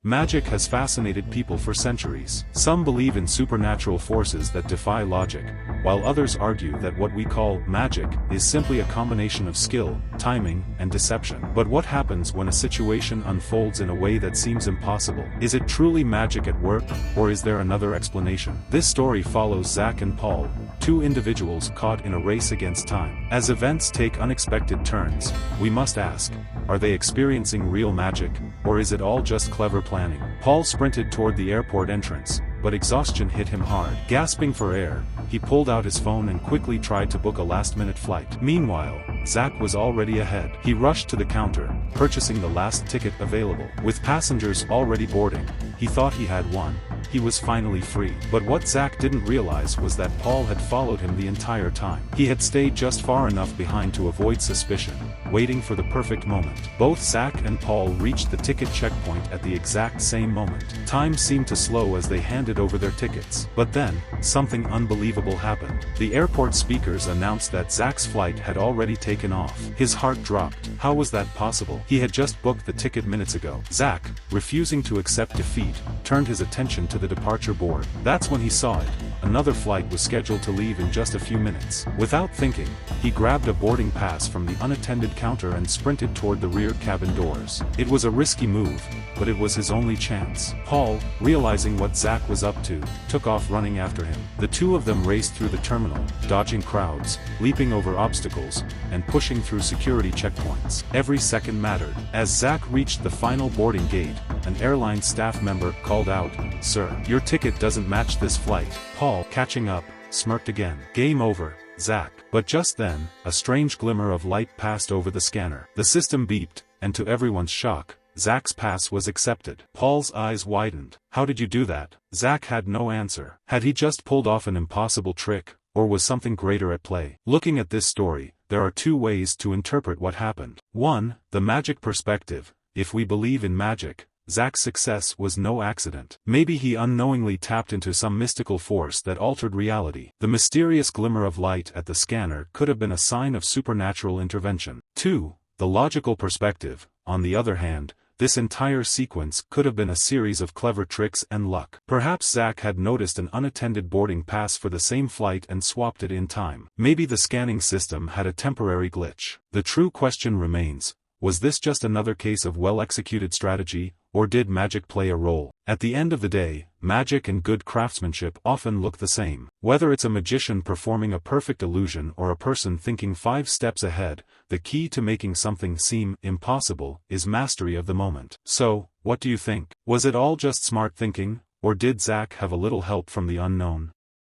Magic has fascinated people for centuries. Some believe in supernatural forces that defy logic, while others argue that what we call magic is simply a combination of skill, timing, and deception. But what happens when a situation unfolds in a way that seems impossible? Is it truly magic at work, or is there another explanation? This story follows Zack and Paul, two individuals caught in a race against time. As events take unexpected turns, we must ask, are they experiencing real magic, or is it all just clever planning? Paul sprinted toward the airport entrance, but exhaustion hit him hard. Gasping for air, he pulled out his phone and quickly tried to book a last-minute flight. Meanwhile, Zack was already ahead. He rushed to the counter, purchasing the last ticket available. With passengers already boarding, he thought he had won. He was finally free. But what Zack didn't realize was that Paul had followed him the entire time. He had stayed just far enough behind to avoid suspicion, waiting for the perfect moment. Both Zack and Paul reached the ticket checkpoint at the exact same moment. Time seemed to slow as they handed over their tickets. But then, something unbelievable happened. The airport speakers announced that Zack's flight had already taken off. His heart dropped. How was that possible? He had just booked the ticket minutes ago. Zack, refusing to accept defeat, turned his attention to the departure board. That's when he saw it. Another flight was scheduled to leave in just a few minutes. Without thinking, he grabbed a boarding pass from the unattended counter and sprinted toward the rear cabin doors. It was a risky move, but it was his only chance. Paul, realizing what Zack was up to, took off running after him. The two of them raced through the terminal, dodging crowds, leaping over obstacles, and pushing through security checkpoints. Every second mattered. As Zack reached the final boarding gate, an airline staff member called out, "Sir, your ticket doesn't match this flight." Paul, catching up, smirked again. "Game over, Zack." But just then, a strange glimmer of light passed over the scanner. The system beeped, and to everyone's shock, Zack's pass was accepted. Paul's eyes widened. How did you do that? Zack had no answer. Had he just pulled off an impossible trick, or was something greater at play? Looking at this story, there are two ways to interpret what happened. 1. The magic perspective. If we believe in magic, Zack's success was no accident. Maybe he unknowingly tapped into some mystical force that altered reality. The mysterious glimmer of light at the scanner could have been a sign of supernatural intervention. 2. The logical perspective. On the other hand, this entire sequence could have been a series of clever tricks and luck. Perhaps Zack had noticed an unattended boarding pass for the same flight and swapped it in time. Maybe the scanning system had a temporary glitch. The true question remains, was this just another case of well-executed strategy, or did magic play a role? At the end of the day, magic and good craftsmanship often look the same. Whether it's a magician performing a perfect illusion or a person thinking 5 steps ahead, the key to making something seem impossible is mastery of the moment. So, what do you think? Was it all just smart thinking, or did Zack have a little help from the unknown?